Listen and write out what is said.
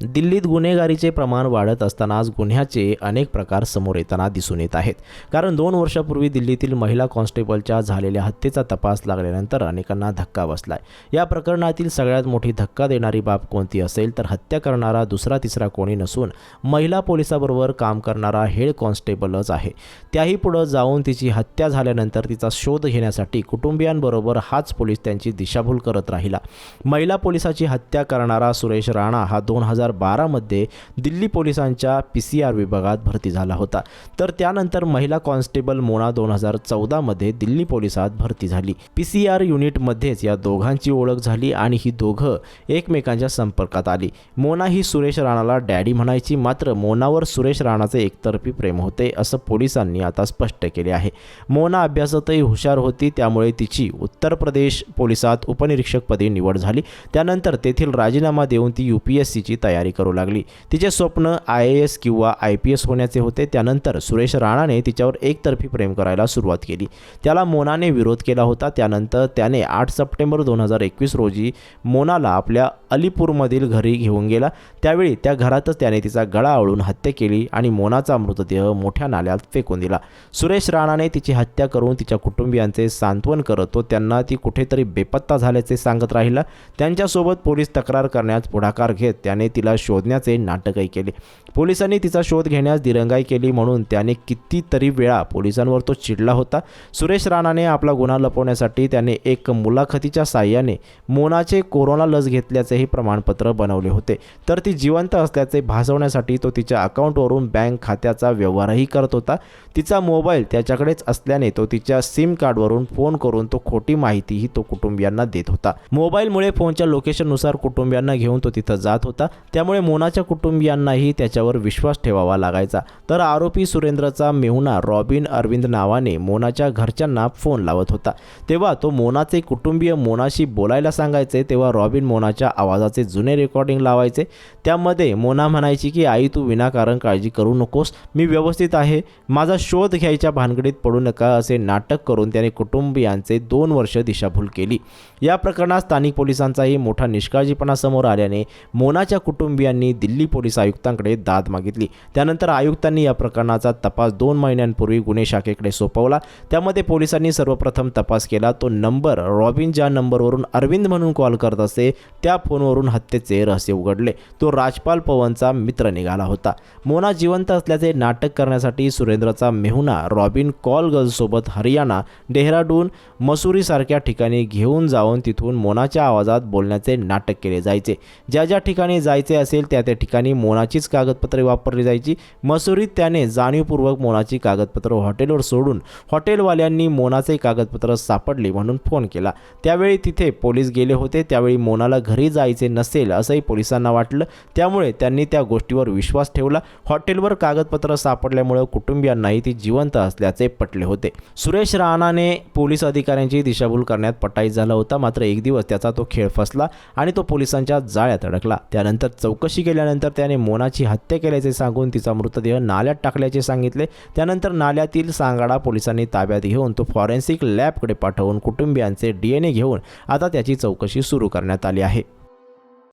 दिल्लीत गुन्हेगारीचे प्रमाण वाढत असतानाच गुन्ह्याचे अनेक प्रकार समोर येताना दिसून येत आहेत. कारण 2 वर्षापूर्वी दिल्लीतील महिला कॉन्स्टेबलच्या झालेल्या हत्येचा तपास लागल्यानंतर अनेकांना धक्का बसलाय. या प्रकरणातील सगळ्यात मोठी धक्का देणारी बाब कोणती असेल तर हत्या करणारा दुसरा तिसरा कोणी नसून महिला पोलिसाबरोबर काम करणारा हेड कॉन्स्टेबलच आहे. त्याही पुढे जाऊन तिची हत्या झाल्यानंतर तिचा शोध घेण्यासाठी कुटुंबियांबरोबर हाच पोलीस त्यांची दिशाभूल करत राहिला. महिला पोलिसाची हत्या करणारा सुरेश राणा हा 2012 मध्ये दिल्ली पोलिसांच्या PCR विभागात भरती झाला होता. तर त्यानंतर महिला कॉन्स्टेबल मोना 2014 मध्ये दिल्ली पोलिसात भरती झाली. PCR युनिटमध्येच या दोघांची ओळख झाली आणि ही दोघं एकमेकांच्या संपर्कात आली. मोना ही सुरेश राणाला डॅडी म्हणायची, मात्र मोनावर सुरेश राणाचे एकतर्फी प्रेम होते असं पोलिसांनी आता स्पष्ट केले आहे. मोना अभ्यासातही हुशार होती, त्यामुळे तिची उत्तर प्रदेश पोलिसात उपनिरीक्षकपदी निवड झाली. त्यानंतर तेथील राजीनामा देऊन ती UPSCची तयारी करू लागली. तिचे स्वप्न IAS किंवा IPS होण्याचे होते. त्यानंतर सुरेश राणाने तिच्यावर एकतर्फी प्रेम करायला सुरुवात केली. त्याला मोनाने विरोध केला होता. त्यानंतर त्याने 8 सप्टेंबर 2021 रोजी मोनाला आपल्या अलीपूरमधील घरी घेऊन गेला. त्यावेळी त्या घरातच त्याने तिचा गळा आवळून हत्या केली आणि मोनाचा मृतदेह मोठ्या नाल्यात फेकून दिला. सुरेश राणाने तिची हत्या करून तिच्या कुटुंबियांचे सांत्वन करत तो त्यांना ती कुठेतरी बेपत्ता झाल्याचे सांगत राहिला. त्यांच्यासोबत पोलीस तक्रार करण्यास पुढाकार घेत त्याने तिला शोधण्याचे नाटकही केले. पोलिसांनी तिचा शोध घेण्यास दिरंगाई केली म्हणून त्याने कितीतरी वेळा पोलिसांवर तो चिडला होता. सुरेश राणाने आपला गुन्हा लपवण्यासाठी त्याने एक मुलाखतीच्या साहाय्याने मोनाचे कोरोना लस घेतल्याचेही प्रमाणपत्र बनवले होते. तर ती जिवंत असल्याचे भासवण्यासाठी तो तिच्या अकाउंटवरून बँक खात्याचा व्यवहारही करत होता. तिचा मोबाईल त्याच्याकडेच असल्याने तो तिच्या सिम कार्डवरून फोन करून तो खोटी माहितीही तो कुटुंबियांना देत होता. मोबाईलमुळे फोनच्या लोकेशननुसार कुटुंबियांना घेऊन तो तिथं जात होता. त्यामुळे मोनाच्या कुटुंबियांनाही त्याच्यावर विश्वास ठेवावा लागायचा. तर आरोपी सुरेंद्रचा मेहुणा रॉबिन अरविंद नावाने मोनाच्या घरच्यांना फोन लावत होता. तेव्हा तो मोनाचे कुटुंबीय मोनाशी बोलायला सांगायचे, तेव्हा रॉबिन मोनाच्या आवाजाचे जुने रेकॉर्डिंग लावायचे. त्यामध्ये मोना म्हणायची की आई तू विनाकारण काळजी करू नकोस, मी व्यवस्थित आहे, माझा शोध घ्यायच्या भानगडीत पडू नका असे नाटक करून त्याने कुटुंबियांचे 2 वर्ष दिशाभूल केली. या प्रकरणात स्थानिक पोलिसांचाही मोठा निष्काळजीपणा समोर आल्याने मोनाच्या कुटुंबियांनी दिल्ली पोलीस आयुक्तांकडे दाद मागितली. त्यानंतर आयुक्तांनी या प्रकरणाचा तपास 2 महिन्यांपूर्वी गुन्हे शाखेकडे सोपवला. त्यामध्ये पोलिसांनी सर्वप्रथम तपास केला. तो नंबर रॉबिन ज्या नंबरवरून अरविंद म्हणून कॉल करत असे त्या फोनवरून हत्येचे रहस्य उघडले. तो राजपाल पवनचा मित्र निघाला होता. मोना जिवंत असल्याचे नाटक करण्यासाठी सुरेंद्रचा मेहुणा रॉबिन कॉल गर्लसोबत हरियाणा, डेहराडून, मसुरी सारख्या ठिकाणी घेऊन जाऊन तिथून मोनाच्या आवाजात बोलण्याचे नाटक केले जायचे. ज्या ज्या ठिकाणी जायचे असेल त्या त्या ठिकाणी मोनाचीच कागदपत्रे वापरली जायची. मसुरीत त्याने जाणीवपूर्वक मोनाची कागदपत्र हॉटेलवर सोडून हॉटेलवाल्यांनी मोनाचे कागदपत्र सापडले म्हणून फोन केला. त्यावेळी तिथे पोलीस गेले होते. त्यावेळी मोनाला घरी जायचे नसेल असंही पोलिसांना वाटलं. त्यामुळे त्यांनी त्या गोष्टीवर विश्वास ठेवला. हॉटेलवर कागदपत्र सापडल्यामुळे कुटुंबियांनाही ती जिवंत असल्याचे पटले होते. सुरेश राणाने पोलीस अधिकाऱ्यांची दिशाभूल करण्यात पटाईत झाला होता. मात्र एक दिवस त्याचा तो खेळ फसला आणि तो पोलिसांच्या जाळ्यात अडकला. त्यानंतर चौकशी केल्यानंतर त्याने मोनाची हत्या केल्याचे सांगून तिचा मृतदेह नाल्यात टाकल्याचे सांगितले. त्यानंतर नाल्यातील सांगाडा पोलिसांनी ताब्यात घेऊन तो फॉरेन्सिक लॅबकडे पाठवून कुटुंबियांचे DNA घेऊन आता त्याची चौकशी सुरू करण्यात आली आहे.